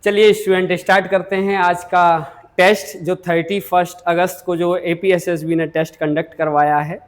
चलिए student start करते हैं आज का टेस्ट जो 31 अगस्त को जो एपीएसएसबी ने टेस्ट कंडक्ट करवाया है।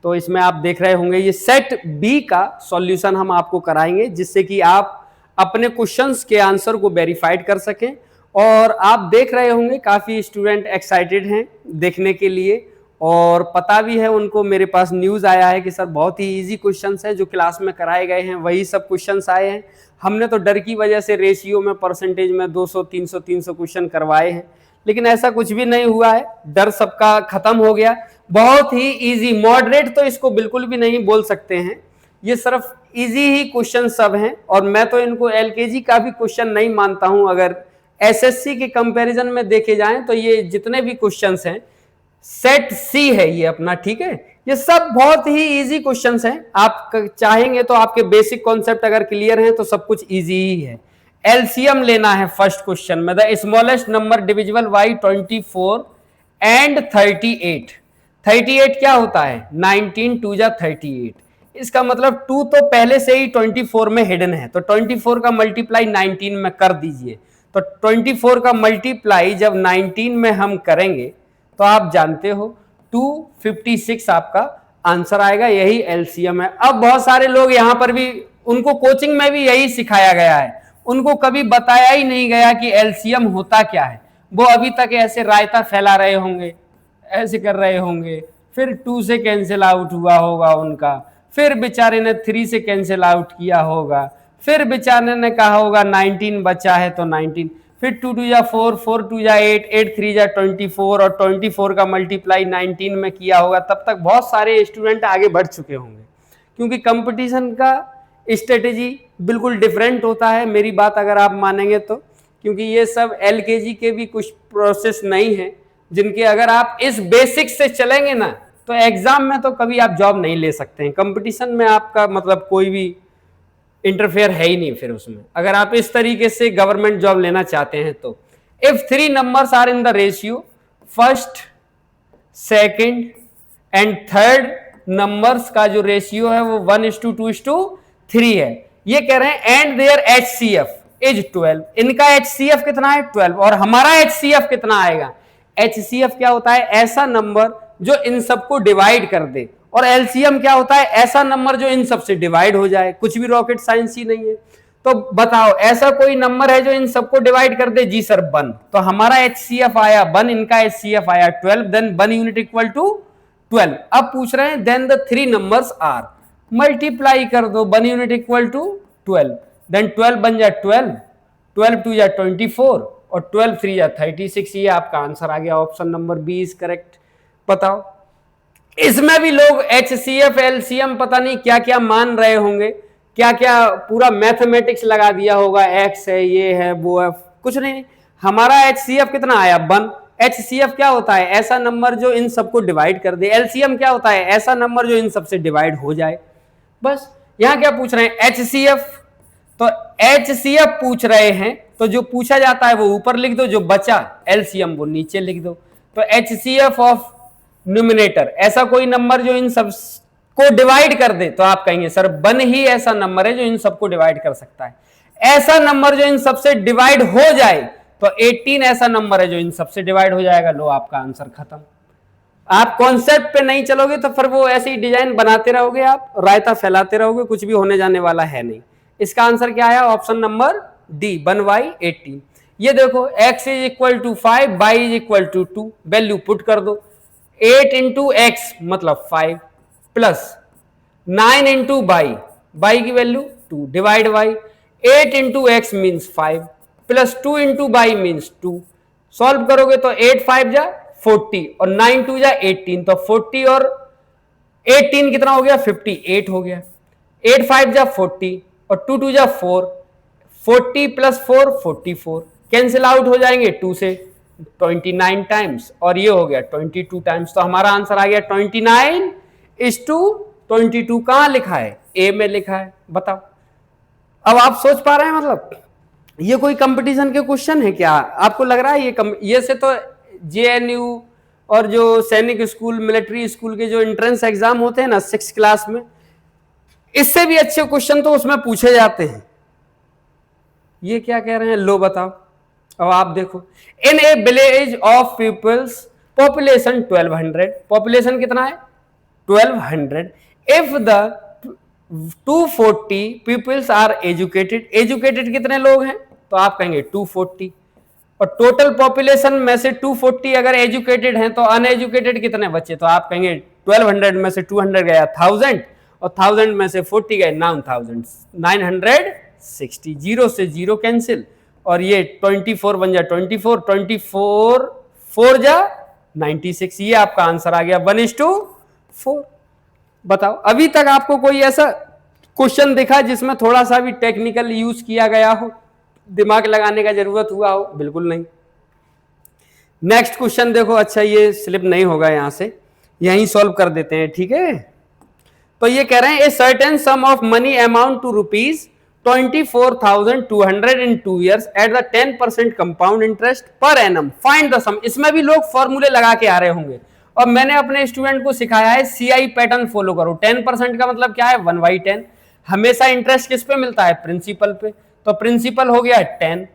तो इसमें आप देख रहे होंगे ये सेट बी का सॉल्यूशन हम आपको कराएंगे जिससे कि आप अपने क्वेश्चंस के आंसर को वेरीफाइड कर सकें। और आप देख रहे होंगे काफ़ी स्टूडेंट एक्साइटेड हैं देखने के लिए और पता भी है उनको, मेरे पास न्यूज़ आया है कि सर बहुत ही इजी क्वेश्चंस हैं जो क्लास में कराए गए हैं वही सब क्वेश्चंस आए हैं। हमने तो डर की वजह से रेशियो में परसेंटेज में 200 300 300 क्वेश्चन करवाए हैं, लेकिन ऐसा कुछ भी नहीं हुआ है, डर सबका खत्म हो गया। बहुत ही इजी, मॉडरेट तो इसको बिल्कुल भी नहीं बोल सकते हैं, ये सिर्फ इजी ही क्वेश्चन सब हैं। और मैं तो इनको एलकेजी का भी क्वेश्चन नहीं मानता हूं। अगर एसएससी के कंपैरिजन में देखे जाएं तो ये जितने भी क्वेश्चंस हैं सेट सी है ये अपना, ठीक है। ये सब बहुत ही इजी क्वेश्चंस हैं, आप चाहेंगे तो आपके बेसिक कॉन्सेप्ट अगर क्लियर हैं तो सब कुछ इजी ही है। एलसीएम लेना है फर्स्ट क्वेश्चन में, the smallest number divisible by 24 and 38। 38 क्या होता है? 19 2 जा 38। इसका मतलब 2 तो पहले से ही 24 में हिडन है, तो 24 का मल्टीप्लाई 19 में कर दीजिए। तो 24 का मल्टीप्लाई जब 19 में हम करेंगे तो आप जानते हो 256 आपका आंसर आएगा, यही एलसीएम है। अब बहुत सारे लोग यहां पर भी, उनको कोचिंग में भी यही सिखाया गया है, उनको कभी बताया ही नहीं गया कि एलसीएम होता क्या है। वो अभी तक ऐसे रायता फैला रहे होंगे, ऐसे कर रहे होंगे, फिर 2 से कैंसिल आउट हुआ होगा उनका, फिर बेचारे ने 3 से कैंसिल आउट किया होगा, फिर बेचारे ने कहा होगा 19 बचा है तो 19, फिर 2 2 जा 4 4 2 जा 8 8 3 जा 24 और 24 का मल्टीप्लाई 19 में किया होगा। तब तक बहुत सारे स्टूडेंट आगे बढ़ चुके होंगे, क्योंकि कंपटीशन का स्ट्रेटेजी बिल्कुल डिफरेंट होता है, मेरी बात अगर आप मानेंगे तो। क्योंकि ये सब एलकेजी के भी कुछ प्रोसेस नहीं है जिनके अगर आप इस बेसिक से चलेंगे ना तो एग्जाम में तो कभी आप जॉब नहीं ले सकते हैं। कंपटीशन में आपका मतलब कोई भी इंटरफेयर है ही नहीं फिर उसमें, अगर आप इस तरीके से गवर्नमेंट जॉब लेना चाहते हैं तो। If 3 numbers are in the ratio, first second and third numbers का जो रेशियो है वो 1:2:3 है। ये कह रहे हैं एंड देयर एचसीएफ इज 12। इनका एचसीएफ कितना है? 12। और हमारा एचसीएफ कितना आएगा? एचसीएफ क्या होता है? ऐसा नंबर जो इन सबको डिवाइड कर दे। और एलसीएम क्या होता है? ऐसा नंबर जो इन सबसे डिवाइड हो जाए। कुछ भी रॉकेट साइंस ही नहीं है। तो बताओ ऐसा कोई नंबर है जो इन सबको डिवाइड कर दे? जी सर 1। तो हमारा एचसीएफ आया 1, इनका एचसीएफ आया 12, देन 1 यूनिट इक्वल टू 12। अब पूछ रहे हैं then the 3 numbers are, multiply कर दो 1 यूनिट इक्वल टू 12, देन 12 बन जा 12, 12 2 जा 24 और 12 3 जा 36। ये आपका आंसर आ गया, option number B is correct. बताओ इसमें भी लोग एचसीएफ एलसीएम पता नहीं क्या क्या मान रहे होंगे, क्या क्या पूरा मैथमेटिक्स लगा दिया होगा, एक्स है ये है वो है, कुछ नहीं। हमारा एचसीएफ कितना आया? 1। एचसीएफ क्या होता है? ऐसा नंबर जो इन सबको डिवाइड कर दे। एलसीएम क्या होता है? ऐसा नंबर जो इन सबसे डिवाइड हो जाए। बस यहां क्या पूछ रहे हैं? एचसीएफ। तो एचसीएफ पूछ रहे हैं तो जो पूछा जाता है वो ऊपर लिख दो, जो बचा एलसीएम वो नीचे लिख दो। तो एचसीएफ ऑफ न्यूमिनेटर, ऐसा कोई नंबर जो इन सब को डिवाइड कर दे, तो आप कहेंगे सर 1 ही ऐसा नंबर है जो इन सबको डिवाइड कर सकता है। ऐसा नंबर जो इन सबसे डिवाइड हो जाए तो 18 ऐसा नंबर है जो इन सबसे डिवाइड हो जाएगा। लो आपका आंसर खत्म। आप कॉन्सेप्ट पे नहीं चलोगे तो फिर वो ऐसी डिजाइन बनाते रहोगे, आप रायता फैलाते रहोगे, कुछ भी होने जाने वाला है नहीं। इसका आंसर क्या आया? Option number D, 1/18। ये देखो x is equal to 5, y is equal to 2, value put कर दो। 8 इंटू एक्स मतलब 5 प्लस 9 इंटू बाई, बाई की value 2 divide by 8 into X means 5 plus 2 into Y means 2। Solve करोगे तो 8 5 जा 40 और 9 2 जा 18, तो 40 और 18 कितना हो गया? 58 हो गया। 8 5 जा 40 और 2 2 जा 4, 40 प्लस 4 44, कैंसिल आउट हो जाएंगे 2 से 29 टाइम्स और ये हो गया 22 टाइम्स। तो हमारा आंसर आ गया 29:22। कहां लिखा है? ए में लिखा है। बताओ अब आप सोच पा रहे हैं, मतलब ये कोई कंपटीशन के क्वेश्चन है क्या? आपको लग रहा है ये से तो जेएनयू और जो सैनिक स्कूल, मिलिट्री स्कूल के जो एंट्रेंस एग्जाम होते हैं ना 6 क्लास में, इससे भी अच्छे क्वेश्चन तो उसमें पूछे जाते हैं। ये क्या कह रहे हैं? लो बताओ अब आप देखो, in a village of peoples population 1200, population कितना है 1200, if the 240 peoples are educated, educated कितने लोग हैं तो आप कहेंगे 240, और टोटल पॉपुलेशन में से 240 अगर एजुकेटेड हैं तो अनएजुकेटेड कितने बचे, तो आप कहेंगे 1200 में से 200 गया 1000 और 1000 में से 40 गए 960, जीरो से जीरो कैंसिल, और ये 24 बन जा 24, 24 4 जा 96, ये आपका आंसर आ गया 1:4। बताओ अभी तक आपको कोई ऐसा क्वेश्चन दिखा जिसमें थोड़ा सा भी टेक्निकल यूज किया गया हो, दिमाग लगाने का जरूरत हुआ हो? बिल्कुल नहीं। नेक्स्ट क्वेश्चन देखो, अच्छा ये स्लिप नहीं होगा, यहां से यहीं सॉल्व कर देते हैं, ठीक है। तो ये कह रहे हैं a certain sum of money amount to rupees 24,200 in 2 years at the 10% compound interest per annum, find the sum. इसमें भी लोग फॉर्मूले लगा के आ रहे होंगे, और मैंने अपने स्टूडेंट को सिखाया है CI पैटर्न फॉलो करो। 10% का मतलब क्या है 1/10, हमेशा इंटरेस्ट किस पे मिलता है प्रिंसिपल पे, तो प्रिंसिपल हो गया 10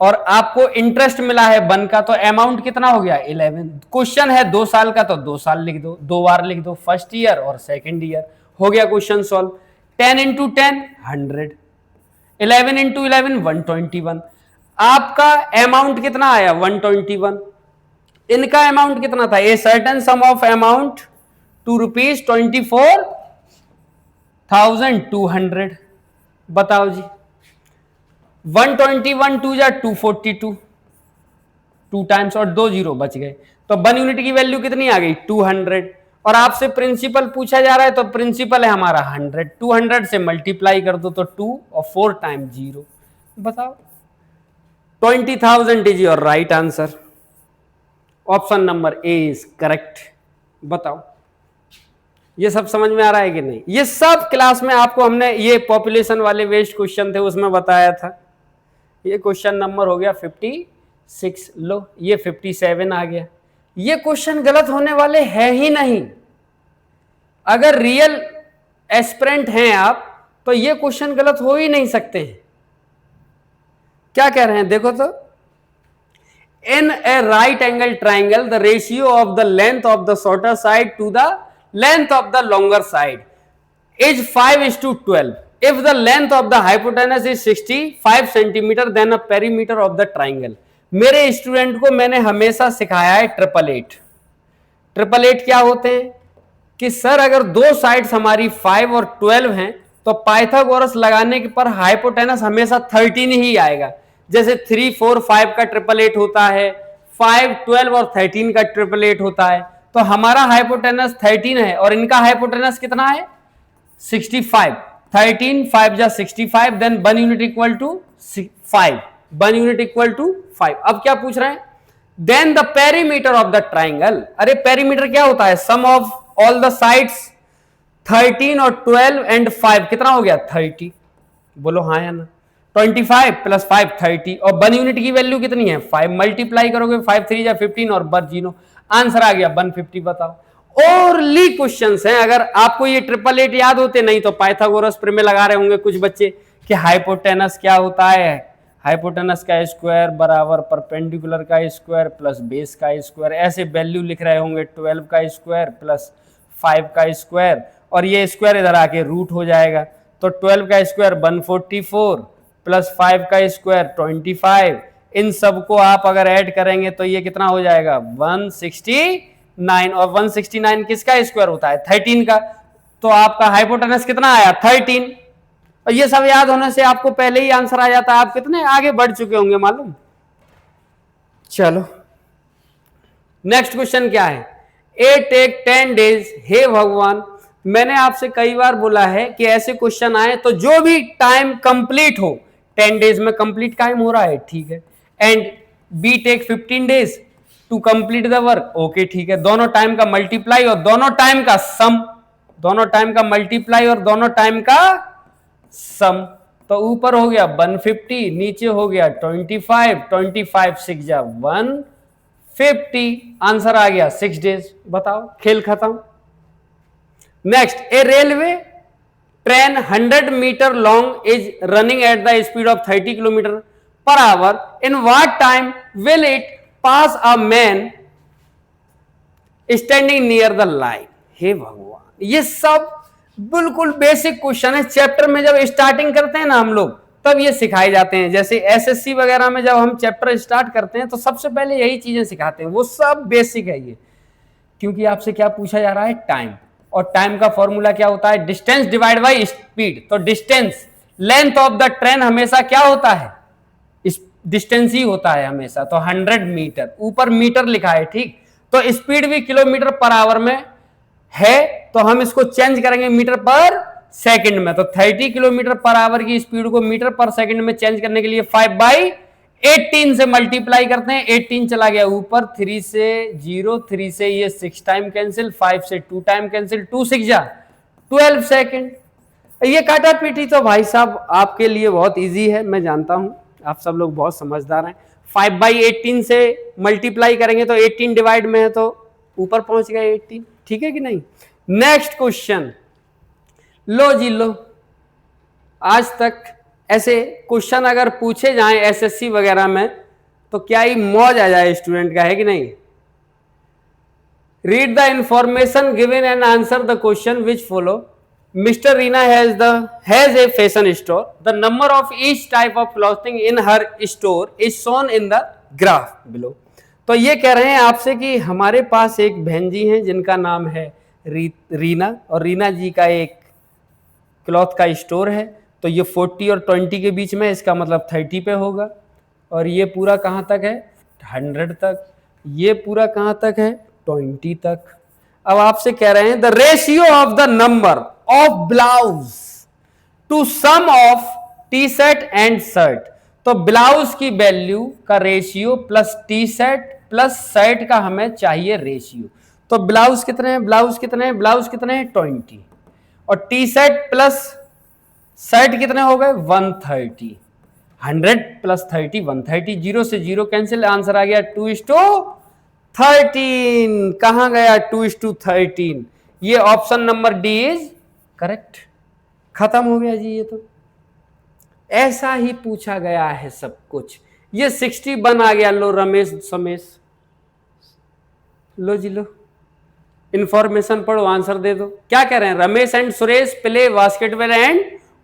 और आपको इंटरेस्ट मिला है 1 का, तो अमाउंट कितना हो गया 11। क्वेश्चन है 2 साल का तो 2 साल लिख दो, 2 बार लिख दो, फर्स्ट ईयर और सेकंड ईयर, हो गया क्वेश्चन सॉल्व। 10 इंटू 10 100, 11 इंटू 11 121, आपका अमाउंट कितना आया 121, इनका अमाउंट कितना था, a certain sum of amount to rupees 24,200। बताओ जी 121 2 जा 242, 2 टाइम्स और 2 जीरो बच गए, तो 1 यूनिट की वैल्यू कितनी आ गई 200, और आपसे प्रिंसिपल पूछा जा रहा है तो प्रिंसिपल है हमारा 100, 200 से मल्टीप्लाई कर दो तो 2 और 4 टाइम 0। बताओ 20,000 is your right answer, option number A is correct. बताओ ये सब समझ में आ रहा है कि नहीं? ये सब क्लास में आपको हमने ये पॉपुलेशन वाले वेस्ट क्वेश्चन थे उसमें बताया था। ये क्वेश्चन नंबर हो गया 56, लो ये 57 आ गया। ये क्वेश्चन गलत होने वाले हैं ही नहीं, अगर रियल एस्पिरेंट हैं आप तो ये क्वेश्चन गलत हो ही नहीं सकते हैं। क्या कह रहे हैं देखो तो, in a right angle triangle the ratio of the length of the shorter side to the length of the longer side is 5:12, if the length of the hypotenuse is 65 centimeter then a perimeter of the triangle। मेरे student को मैंने हमेशा सिखाया है 888। 888 क्या होते हैं कि सर अगर दो साइड्स हमारी 5 और 12 हैं तो पाइथागोरस लगाने के पर हाइपोटेनस हमेशा 13 ही आएगा। जैसे 3 4 5 का 888 होता है, 5 12 और 13 का 888 होता है, तो हमारा हाइपोटेनस 13 है और इनका हाइपोटेनस कितना है 65। 13 5 जा 65, then 1 unit equal to 5, 1 unit equal to 5। अब क्या पूछ रहे हैं, then the perimeter of the triangle. अरे पेरीमीटर क्या होता है, sum of all the sides 13 और 12 एंड 5 कितना हो गया 30। बोलो हाँ या ना, 25 प्लस 5 30, और 1 यूनिट की वैल्यू कितनी है 5, मल्टीप्लाई करोगे 5 3 या 15 और 1 0, आंसर आ गया 150। बताओ और ली क्वेश्चंस हैं, अगर आपको ये 888 याद होते नहीं तो पाइथागोरस प्रमेय लगा रहे होंगे कुछ बच्चे कि हाइपोटेनस क्या होता है, हाइपोटेनस का स्क्वायर बराबर परपेंडिकुलर का स्क्वायर प्लस बेस का स्क्वायर, ऐसे वैल्यू लिख रहे होंगे 12 का स्क्वायर प्लस 5 का स्क्वायर, और ये स्क्वायर इधर आके रूट हो जाएगा, तो 12 का स्क्वायर 144 प्लस 5 का स्क्वायर 25, इन सबको आप अगर ऐड करेंगे तो ये कितना हो जाएगा 169, और 169 किसका स्क्वायर होता है 13 का, तो आपका हाइपोटेनस कितना आया 13। और ये सब याद होने से आपको पहले ही आंसर आ जाता है, आप कितने आगे बढ़ चुके होंगे मालूम। चलो नेक्स्ट क्वेश्चन क्या है, ए टेक 10 डेज। हे भगवान, मैंने आपसे कई बार बोला है कि ऐसे क्वेश्चन आए तो जो भी टाइम कंप्लीट हो, 10 डेज में कंप्लीट टाइम हो रहा है ठीक है, and B take 15 days to complete the work, okay ठीक है, दोनों टाइम का मल्टीप्लाई और दोनों टाइम का सम, दोनों टाइम का मल्टीप्लाई और दोनों टाइम का सम, तो ऊपर हो गया 150, नीचे हो गया 25, 25 6 जा 150, आंसर आ गया 6 डेज। बताओ खेल खत्म। Next, a railway train 100 metre long is running at the speed of 30 kilometre per hour, in what time will it pass a man standing near the line? हे भगवान, ये सब बिल्कुल बेसिक क्वेश्चन है। चैप्टर में जब स्टार्टिंग करते हैं ना हम लोग, तब ये सिखाए जाते हैं। जैसे एसएससी वगैरह में जब हम चैप्टर स्टार्ट करते हैं तो सबसे पहले यही चीजें सिखाते हैं, वो सब बेसिक है ये। क्योंकि आपसे क्या पूछा जा रहा है? टाइम। और टाइम का फॉर्मूला क्या होता है? Distance divide by speed. तो distance, length of the train हमेशा क्या होता है? डिस्टेंस ही होता है हमेशा। तो 100 मीटर, ऊपर मीटर लिखा है, ठीक। तो स्पीड भी किलोमीटर पर आवर में है, तो हम इसको चेंज करेंगे मीटर पर सेकंड में। तो 30 किलोमीटर पर आवर की स्पीड को मीटर पर सेकंड में चेंज करने के लिए 5/18 से मल्टीप्लाई करते हैं। 18 चला गया ऊपर, 3 से 0, 3 से ये 6 टाइम कैंसिल, 5 से 2 टाइम कैंसिल, 2 6 जा 12 सेकेंड। ये काटा पीटी तो भाई साहब आपके लिए बहुत इजी है, मैं जानता हूं आप सब लोग बहुत समझदार हैं। 5/18 से मल्टीप्लाई करेंगे तो 18 डिवाइड में है तो ऊपर पहुंच गए 18, ठीक है कि नहीं। नेक्स्ट क्वेश्चन, लो जी लो। आज तक ऐसे क्वेश्चन अगर पूछे जाएं एसएससी वगैरह में तो क्या ही मौज आ जाए स्टूडेंट का, है कि नहीं। Read the information given and answer the question which follow. Mr. Reena has a fashion store. The number of each type of clothing in her store is shown in the graph below. तो ये कह रहे हैं आपसे कि हमारे पास एक बहन जी हैं जिनका नाम है रीना, और रीना जी का एक क्लॉथ का स्टोर है। तो ये 40 और 20 के बीच में, इसका मतलब 30 पे होगा। और ये पूरा कहाँ तक है? 100 तक। ये पूरा कहाँ तक है? 20 तक। अब आपसे कह रहे हैं the ratio of the number of blouse to sum of T shirt and shirt. तो ब्लाउज की वैल्यू का ratio plus T shirt plus shirt का हमें चाहिए रेशियो। तो ब्लाउज कितने हैं? ब्लाउज कितने हैं? ब्लाउज कितने हैं? 20। और टी शर्ट प्लस शर्ट कितने हो गए? 130। 100 प्लस 30 130, 0 से 0 कैंसिल, आंसर आ गया 2:13। कहां गया 2:13? ये option number D is correct. खत्म हो गया जी। ये तो ऐसा ही पूछा गया है सब कुछ। ये 61 आ गया। लो रमेश समेश, लो जी लो, इंफॉर्मेशन पढ़ो, आंसर दे दो। क्या कह रहे हैं? Ramesh and Suresh play basketball and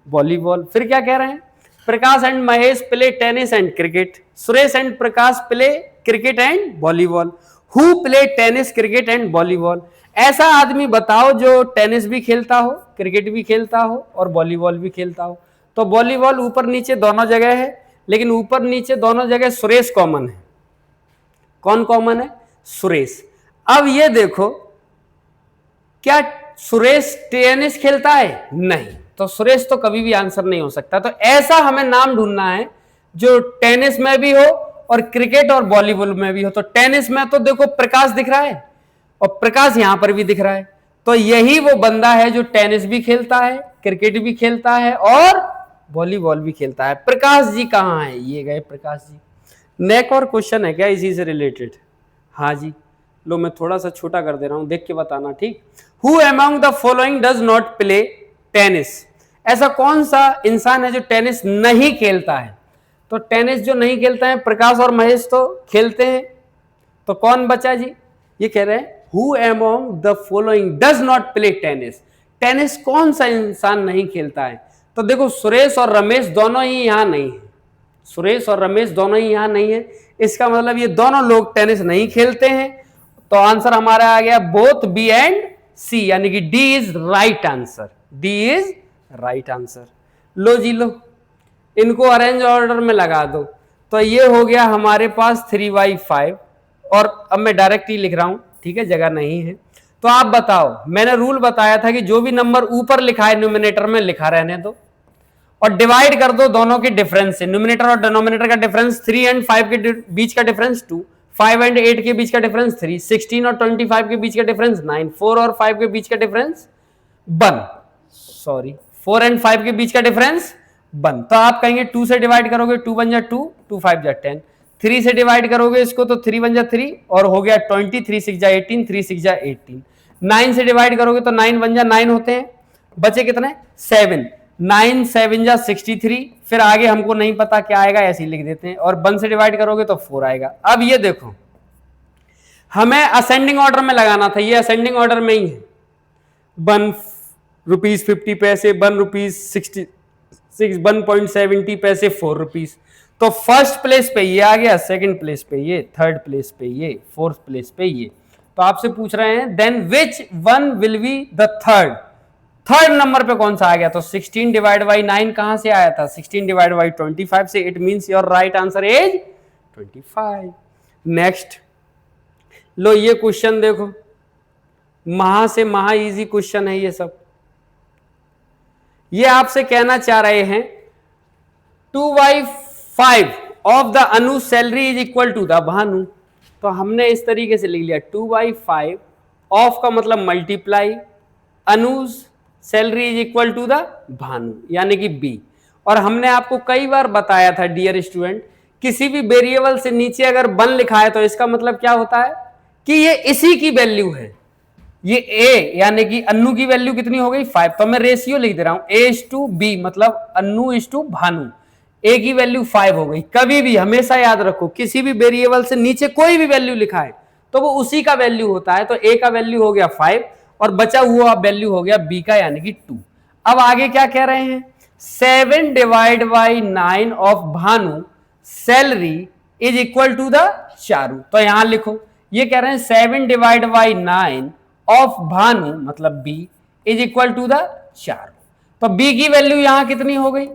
volleyball. फिर क्या कह रहे हैं? Prakash and Mahesh play tennis and cricket. Suresh and Prakash play cricket and volleyball. Who play tennis cricket and volleyball. ऐसा आदमी बताओ जो टेनिस भी खेलता हो, क्रिकेट भी खेलता हो और वॉलीबॉल भी खेलता हो। तो वॉलीबॉल ऊपर नीचे दोनों जगह है, लेकिन ऊपर नीचे दोनों जगह सुरेश कॉमन है। कौन कॉमन है? सुरेश। अब ये देखो, क्या सुरेश टेनिस खेलता है? नहीं। तो सुरेश तो कभी भी आंसर नहीं हो सकता। तो ऐसा हमें नाम ढूंढना है जो टेनिस में भी हो और क्रिकेट और वॉलीबॉल में भी हो। तो टेनिस में तो देखो प्रकाश दिख रहा है और प्रकाश यहां पर भी दिख रहा है। तो यही वो बंदा है जो टेनिस भी खेलता है, क्रिकेट भी खेलता है और वॉलीबॉल भी खेलता है। प्रकाश जी कहां है? ये गए प्रकाश जी। नेक्स्ट और क्वेश्चन है क्या इसी से रिलेटेड? हाँ जी, लो मैं थोड़ा सा छोटा कर दे रहा हूं, देख के बताना, ठीक। Who among the following does not play tennis. ऐसा कौन सा इंसान है जो टेनिस नहीं खेलता है? तो टेनिस जो नहीं खेलता है, प्रकाश और महेश तो खेलते हैं। तो कौन बचा जी? ये कह रहे हैं who among the following does not play tennis. Tennis कौन सा इंसान नहीं खेलता है? तो देखो सुरेश और रमेश दोनों ही यहां नहीं है। सुरेश और रमेश दोनों ही यहां नहीं है। इसका मतलब ये दोनों लोग टेनिस नहीं खेलते हैं। तो आंसर हमारा आ गया बोथ बी एंड सी, यानी कि d is right answer. D is right answer. लो जी लो, इनको अरेंज ऑर्डर में लगा दो। तो ये हो गया हमारे पास 3/5। और अब मैं डायरेक्ट ही लिख रहा हूं, ठीक है, जगह नहीं है। तो आप बताओ, मैंने रूल बताया था कि जो भी नंबर ऊपर लिखा है न्यूमिनेटर में लिखा रहने दो और डिवाइड कर दो दोनों के डिफरेंस से। न्यूमिनेटर और डिनोमिनेटर का डिफरेंस 3 एंड 5 के बीच का डिफरेंस 2, 5 एंड 8 के बीच का डिफरेंस 3, 16 और 25 के बीच का डिफरेंस 9, 4 और 5 के बीच का डिफरेंस 1, सॉरी 4 एंड 5 के बीच का डिफरेंस 1। तो आप कहेंगे 2 से डिवाइड करोगे 2 बन जा 2, 2 5 जा 10, 3 से डिवाइड करोगे इसको तो 3 बन जा 3 और हो गया 20, 3 6 जा 18, 3 6 जा 18। 9 से डिवाइड करोगे तो 9 बन जा 9 होते हैं, बचे कितने 7। 9 7 जा 63, फिर आगे हमको नहीं पता क्या आएगा, ऐसे ही लिख देते हैं, और 1 से डिवाइड करोगे तो 4 आएगा। अब ये देखो हमें असेंडिंग ऑर्डर में लगाना था, ये असेंडिंग ऑर्डर में ही है। 1 रुपीज 50 पैसे, 1 रुपीज 66, 1.70 पैसे, 4 रुपीज। तो फर्स्ट प्लेस पे ये आ गया, सेकंड प्लेस पे ये, थर्ड प्लेस पे ये, फोर्थ प्लेस पे ये। तो आपसे पूछ रहे हैं then which one will be the third number पे कौन सा आ गया? तो 16 डिवाइड बाई 9 कहां से आया था? 16 डिवाइड बाई 25 से। It means your right answer is 25। Next लो ये क्वेश्चन देखो, महा से महा इजी क्वेश्चन है ये सब। ये आपसे कहना चाह रहे हैं 2/5 of the Anu salary is equal to the Bhanu. तो हमने इस तरीके से लिख लिया 2/5 ऑफ का मतलब multiply, Anuj salary is equal to the Bhanu यानी कि बी। और हमने आपको कई बार बताया था डियर स्टूडेंट, किसी भी वेरिएबल से नीचे अगर 1 लिखा है तो इसका मतलब क्या होता है कि ये इसी की वैल्यू है। ये ए यानी कि अन्नू की वैल्यू कितनी हो गई 5, तो मैं रेशियो लिख दे रहा हूं A/B, मतलब अन्नू भानु। ए की वैल्यू 5 हो गई। कभी भी हमेशा याद रखो किसी भी वेरिएबल से नीचे कोई भी वैल्यू लिखा है तो वो उसी का वैल्यू होता है। तो ए का वैल्यू हो गया 5 और बचा हुआ वैल्यू हो गया बी का यानी कि 2। अब आगे क्या कह रहे हैं? 7 divide by 9 of Bhanu salary is equal to the Charu. तो यहां लिखो, ये कह रहे हैं 7 डिवाइड बाई 9 ऑफ भानु मतलब B is equal to the Charu. तो बी की वैल्यू यहां कितनी हो गई?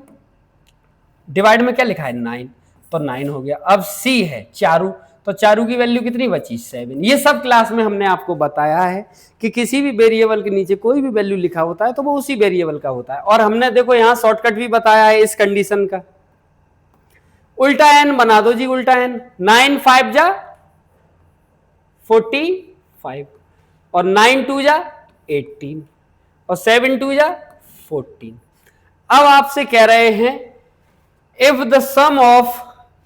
डिवाइड में क्या लिखा है 9, तो 9 हो गया। अब सी है चारू, तो चारू की वैल्यू कितनी बची 7। ये सब क्लास में हमने आपको बताया है कि किसी भी वेरिएबल के नीचे कोई भी वैल्यू लिखा होता है तो वो उसी वेरिएबल का होता है। और हमने देखो यहां शॉर्टकट भी बताया है इस कंडीशन का। उल्टा एन बना दो जी, उल्टा एन। 9 5 जा 45 और 9 2 जा 18 और 7 2 जा 14। अब आपसे कह रहे हैं if the sum of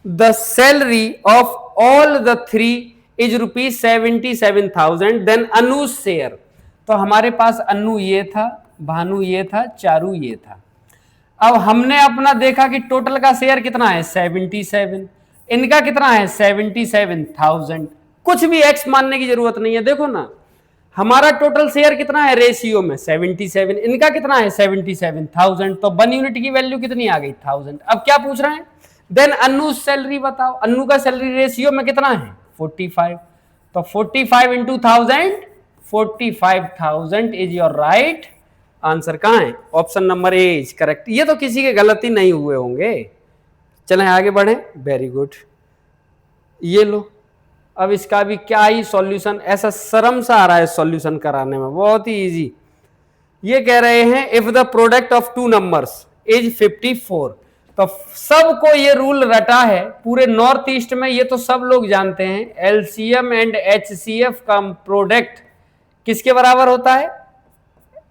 the salary of all the three is rupees 77,000 then Anu's share। तो हमारे पास अनु ये था, भानु ये था, चारू ये था। अब हमने अपना देखा कि टोटल का शेयर कितना है 77, इनका कितना है 77,000। कुछ भी एक्स मानने की जरूरत नहीं है। देखो ना हमारा टोटल शेयर कितना है रेशियो में 77, इनका कितना है 77,000। तो 1 यूनिट की वैल्यू कितनी आ गई 1000। अब क्या पूछ रहे हैं? देन अन्नू सैलरी बताओ। अन्नू का सैलरी रेशियो में कितना है 45। तो 45 into 1000, 45,000 is your right answer. कहां है? Option number A is correct. ये तो किसी के गलती नहीं हुए होंगे। चलें आगे बढ़े। Very good. ये लो, अब इसका भी क्या ही सॉल्यूशन, ऐसा शर्म सा आ रहा है सॉल्यूशन कराने में, बहुत ही इजी। ये कह रहे हैं if the product of two numbers is 54। तो सबको ये रूल रटा है पूरे नॉर्थ ईस्ट में, ये तो सब लोग जानते हैं। एलसीएम एंड एचसीएफ का प्रोडक्ट किसके बराबर होता है?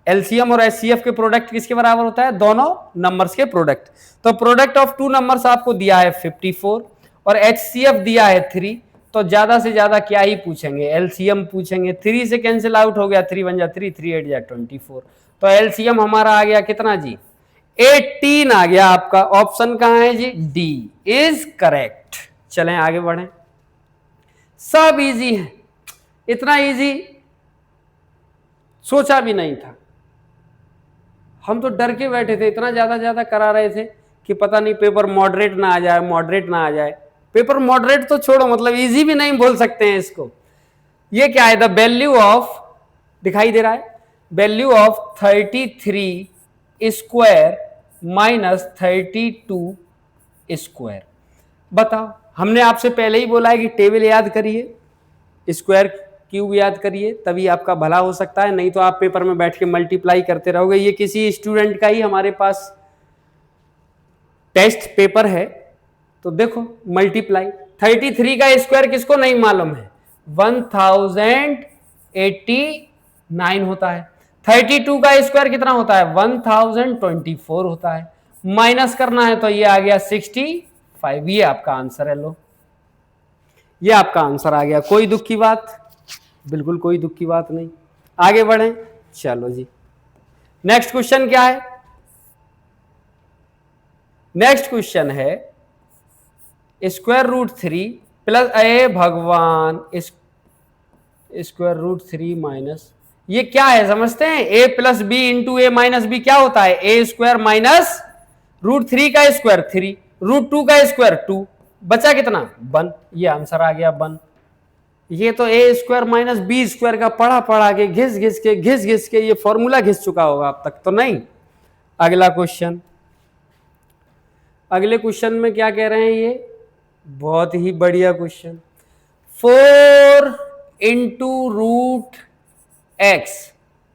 एलसीएम और एचसीएफ के प्रोडक्ट किसके बराबर होता है? दोनों नंबर्स के प्रोडक्ट। तो प्रोडक्ट ऑफ टू नंबर्स आपको दिया है 54 और एचसीएफ दिया है 3। तो ज्यादा से ज्यादा क्या ही पूछेंगे? एलसीएम पूछेंगे। 3 से कैंसिल आउट हो गया, 3 1 जा 3, 3 8 जा 24। तो एलसीएम हमारा आ गया कितना जी 18 आ गया आपका। ऑप्शन कहां है जी? D is correct. चलें आगे बढ़ें। सब इजी है, इतना इजी सोचा भी नहीं था। हम तो डर के बैठे थे, इतना ज्यादा करा रहे थे कि पता नहीं पेपर मॉडरेट ना आ जाए, मॉडरेट ना आ जाए। पेपर मॉडरेट तो छोड़ो, मतलब इजी भी नहीं बोल सकते हैं इसको। ये क्या है? द वैल्यू ऑफ, दिखाई दे रहा है, value of 33 square minus 32 square. बताओ, हमने आपसे पहले ही बोला है कि टेबल याद करिए, स्क्वायर क्यूब याद करिए, तभी आपका भला हो सकता है। नहीं तो आप पेपर में बैठ के मल्टीप्लाई करते रहोगे। ये किसी स्टूडेंट का ही हमारे पास टेस्ट पेपर है, तो देखो मल्टीप्लाई। 33 का स्क्वायर किसको नहीं मालूम है? 1089 होता है। 32 का स्क्वायर कितना होता है? 1024 होता है। माइनस करना है तो ये आ गया 65। ये आपका आंसर है। लो, ये आपका आंसर आ गया। कोई दुख की बात? बिल्कुल कोई दुख की बात नहीं। आगे बढ़ें। चलो जी, नेक्स्ट क्वेश्चन क्या है? नेक्स्ट क्वेश्चन है √3 प्लस, अरे भगवान, √3 माइनस, ये क्या है समझते हैं? a plus B into A minus B क्या होता है? ए स्क्वायर माइनस √3 का स्क्वायर 3, √2 का स्क्वायर 2, बचा कितना? 1। ये आंसर आ गया 1। ये तो ए स्क्वायर माइनस बी स्क्वायर का पढ़ा के घिस घिस के ये फॉर्मूला घिस चुका होगा अब तक तो नहीं। अगला क्वेश्चन, अगले क्वेश्चन में क्या कह रहे हैं? ये बहुत ही बढ़िया क्वेश्चन, 4 इंटू √x,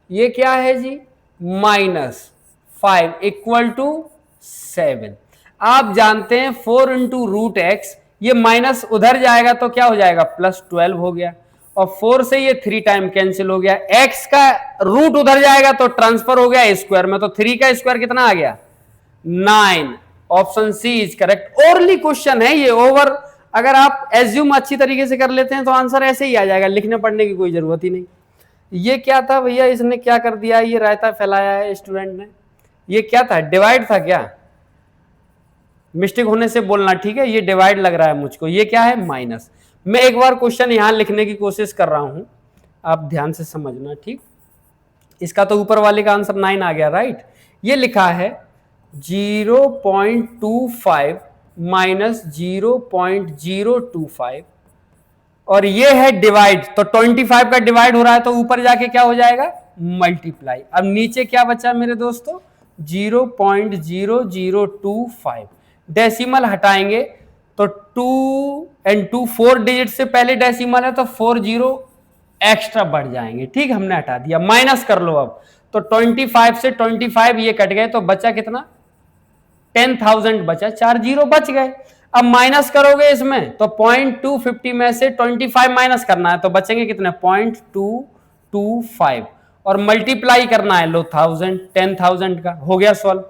ये क्या है जी? -5 इक्वल टू 7। आप जानते हैं 4 इंटू √x, ये माइनस उधर जाएगा तो क्या हो जाएगा? +12 हो गया, और 4 से ये 3 टाइम कैंसिल हो गया, x का रूट उधर जाएगा तो ट्रांसफर हो गया स्क्वायर में, तो 3 का स्क्वायर कितना आ गया? 9। Option C is correct. Orally question है ये, ओवर अगर आप एज्यूम अच्छी तरीके से कर लेते हैं तो आंसर ऐसे ही आ जाएगा, लिखने पढ़ने की कोई जरूरत ही नहीं। ये क्या था भैया? इसने क्या कर दिया? ये रायता फैलाया है स्टूडेंट ने। ये क्या था? डिवाइड था क्या? मिस्टेक होने से बोलना, ठीक है? ये डिवाइड लग रहा है मुझको। ये क्या है? माइनस। मैं एक बार क्वेश्चन यहां लिखने की कोशिश कर रहा हूं, आप ध्यान से समझना, ठीक? इसका तो ऊपर वाले का आंसर 9 आ गया, राइट? ये लिखा है 0.25 माइनस 0.025, और ये है डिवाइड, तो 25 का डिवाइड हो रहा है तो ऊपर जाके क्या हो जाएगा? मल्टीप्लाई। अब नीचे क्या बचा मेरे दोस्तों? 0.0025। डेसिमल हटाएंगे तो 2 and 2 4 डिजिट से पहले डेसिमल है तो 4 0 एक्स्ट्रा बढ़ जाएंगे, ठीक? हमने हटा दिया। माइनस कर लो अब, तो 25 से 25 ये कट गए तो बचा कितना? 10,000 बचा, 4 0 बच गए। अब माइनस करोगे इसमें तो 0.250 में से 25 माइनस करना है तो बचेंगे कितने? 0.225, और मल्टीप्लाई करना है लो 10,000 का। हो गया सॉल्व।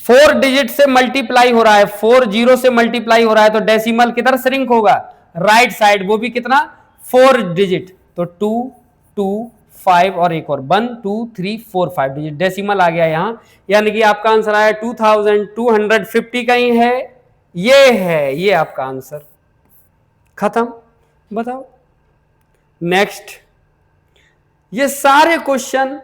4 डिजिट से मल्टीप्लाई हो रहा है, 4 0 से मल्टीप्लाई हो रहा है तो डेसिमल किधर श्रिंक होगा? राइट साइड, वो भी कितना? 4 डिजिट, तो 2 2 5 और एक और 1 2 3 4 5 डिजिट, डेसिमल आ गया यहां, यानी कि आपका आंसर आया 2250 कहीं है, ये है, ये आपका आंसर। खत्म। बताओ नेक्स्ट। ये सारे क्वेश्चन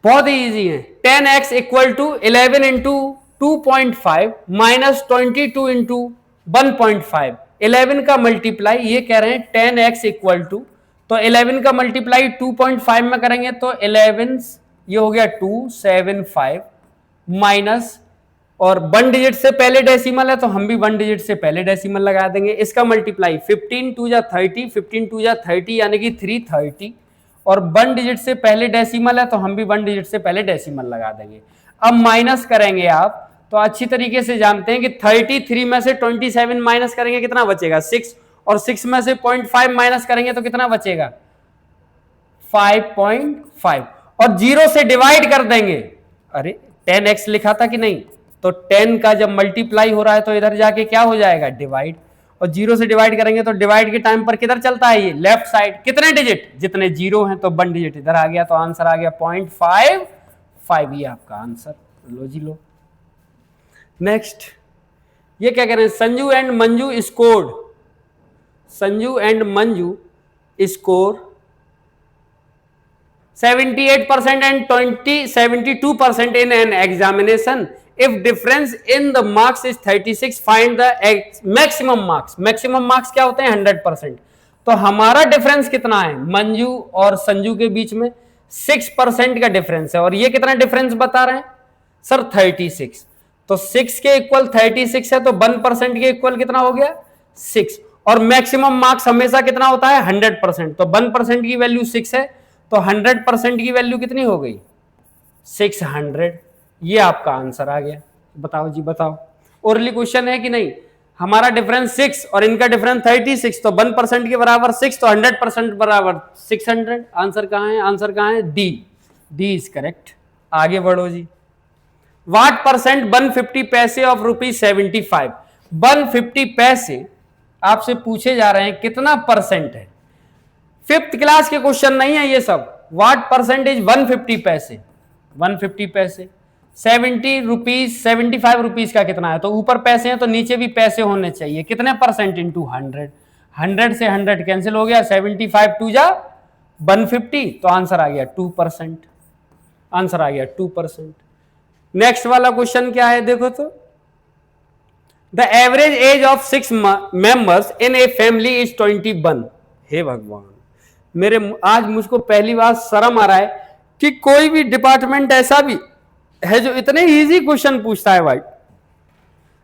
बहुत ही इजी है। 10x equal to 11 into 2.5 minus 22 into 1.5, 11 का मल्टीप्लाई, ये कह रहे हैं 10x इक्वल टू, तो 11 का मल्टीप्लाई 2.5 में करेंगे तो 11 ये हो गया 275 माइनस, और 1 डिजिट से पहले डेसिमल है तो हम भी 1 डिजिट से पहले डेसिमल लगा देंगे। इसका मल्टीप्लाई 15 2 जा 30, 15 2 जा 30 यानी कि 330, और 1 डिजिट से पहले डेसिमल है तो हम भी 1 डिजिट से पहले डेसिमल लगा देंगे। अब माइनस करेंगे आप तो अच्छी तरीके से जानते हैं कि 33 में से 27 माइनस करेंगे कितना बचेगा? 6, और 6 में से 0.5 माइनस करेंगे तो कितना बचेगा? 5.5, और 0 से डिवाइड कर देंगे। अरे 10x लिखा था कि नहीं, तो 10 का जब मल्टीप्लाई हो रहा है तो इधर जाके क्या हो जाएगा? डिवाइड, और 0 से डिवाइड करेंगे तो डिवाइड के टाइम पर किधर चलता है? ये लेफ्ट साइड। कितने डिजिट? जितने 0 हैं तो 1 डिजिट इधर आ गया, तो आंसर आ गया 0.55, ये आपका आंसर। लो जी लो। नेक्स्ट, ये क्या कह रहे हैं? Sanju and Manju scored, Sanju and Manju score 78% and 72% in an examination. If difference in the marks is 36, find the maximum marks. Maximum marks क्या होते हैं? 100%। तो हमारा डिफरेंस कितना है मंजू और संजू के बीच में? 6% का डिफरेंस है, और ये कितना डिफरेंस बता रहे हैं सर? 36। तो 6 के इक्वल 36 है, तो 1% के इक्वल कितना हो गया? 6, और मैक्सिमम मार्क्स हमेशा कितना होता है? 100%। तो 1% की वैल्यू 6 है, तो 100% की वैल्यू कितनी हो गई? 600। ये आपका आंसर आ गया। बताओ जी बताओ। ओरली क्वेश्चन है कि नहीं? हमारा डिफरेंस 6 और इनका डिफरेंस 36, तो 1% के बराबर 6, तो 100% बराबर 600। आंसर कहां है? आंसर कहां है? डी। D is correct. आगे बढ़ो जी। व्हाट परसेंट 150 पैसे ऑफ ₹75? 150 पैसे आपसे पूछे जा रहे हैं, कितना परसेंट है? 5th क्लास के क्वेश्चन नहीं है ये सब। व्हाट परसेंटेज 150 पैसे? 150 पैसे ₹70, ₹75 का कितना है, तो ऊपर पैसे हैं तो नीचे भी पैसे होने चाहिए। कितने परसेंट इंटू 100, 100 से 100 कैंसिल हो गया, 75 टू जा 150, तो आंसर आ गया 2%। आंसर आ गया 2%। नेक्स्ट वाला क्वेश्चन क्या है देखो तो, the average age of 6 members in a family is 21। हे भगवान, मेरे आज मुझको पहली बार शर्म आ रहा है कि कोई भी डिपार्टमेंट ऐसा भी है जो इतने इजी क्वेश्चन पूछता है भाई।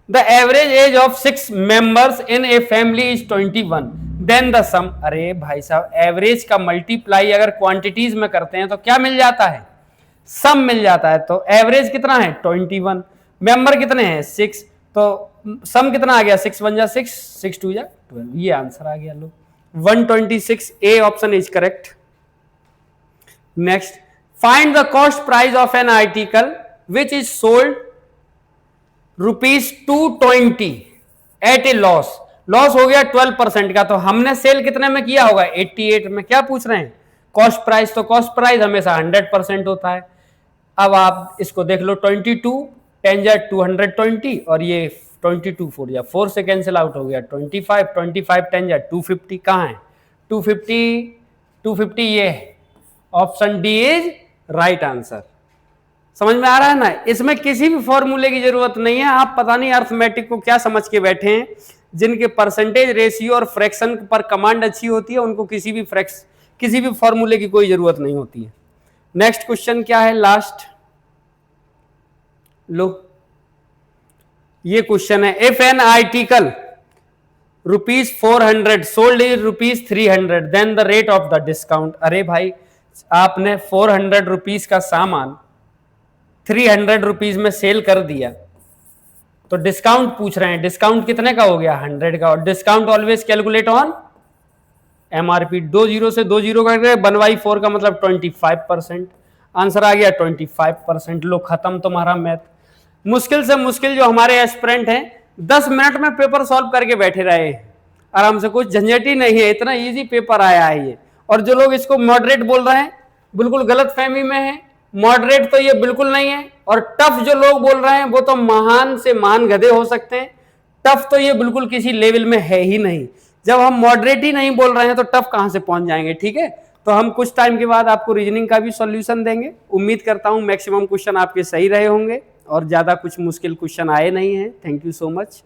The average age of 6 members in a family is 21, then the sum. अरे भाई साहब, एवरेज का मल्टीप्लाई अगर क्वांटिटीज में करते हैं तो क्या मिल जाता है, सम मिल जाता है। तो एवरेज कितना है 21, मेंबर कितने हैं 6, तो सम कितना आ गया 6 1 जा 6, 6 2 जा 12, ये आंसर आ गया। लो 126, A option is correct. Next, find the cost price of an article which is sold ₹220 at a loss. Loss हो गया 12% का, तो हमने सेल कितने में किया होगा 88 में। क्या पूछ रहे हैं, कॉस्ट प्राइस, तो कॉस्ट प्राइस हमेशा 100% होता है। अब आप इसको देख लो, 22 10 जा 220 और ये 22 4 जा 4 से कैंसिल आउट हो गया 25, 25 10 जा 250, कहाँ है 250, ये option D is right answer. समझ में आ रहा है ना, इसमें किसी भी फॉर्मूले की जरूरत नहीं है। आप पता नहीं अर्थमेटिक को क्या समझ के बैठे हैं, जिनके परसेंटेज रेशियो और फ्रैक्शन पर कमांड अच्छी होती है उनको किसी भी फॉर्मूले की कोई जरूरत नहीं होती है। नेक्स्ट क्वेश्चन क्या है, लास्ट लो, ये क्वेश्चन है, if an article ₹400 sold is ₹300, then the rate of the discount. अरे भाई, आपने ₹400 का सामान ₹300 में सेल कर दिया, तो डिस्काउंट पूछ रहे हैं, डिस्काउंट कितने का हो गया 100 का, और discount always calculate on MRP. 2 zero से 2 जीरो कर गए, 1/4 का मतलब 25%। आंसर आ गया 25%। लो खत्म तुम्हारा मैथ। मुश्किल से मुश्किल जो हमारे एस्पिरेंट हैं 10 मिनट में पेपर सॉल्व करके बैठे रहे आराम से, कुछ झंझट ही नहीं है, इतना इजी पेपर आया है ये। और जो लोग इसको मॉडरेट बोल रहे हैं बिल्कुल गलत फहमी में है, मॉडरेट तो ये बिल्कुल नहीं है। और टफ जो लोग बोल रहे हैं वो तो महान से महान गधे हो सकते हैं, टफ तो ये बिल्कुल किसी लेवल में है ही नहीं। जब हम मॉडरेट ही नहीं बोल रहे हैं तो टफ कहां से पहुंच जाएंगे। ठीक है, तो हम कुछ टाइम के बाद आपको रीजनिंग का भी सॉल्यूशन देंगे। उम्मीद करता हूं मैक्सिमम क्वेश्चन आपके सही रहे होंगे और ज्यादा कुछ मुश्किल क्वेश्चन आए नहीं हैं। Thank you so much.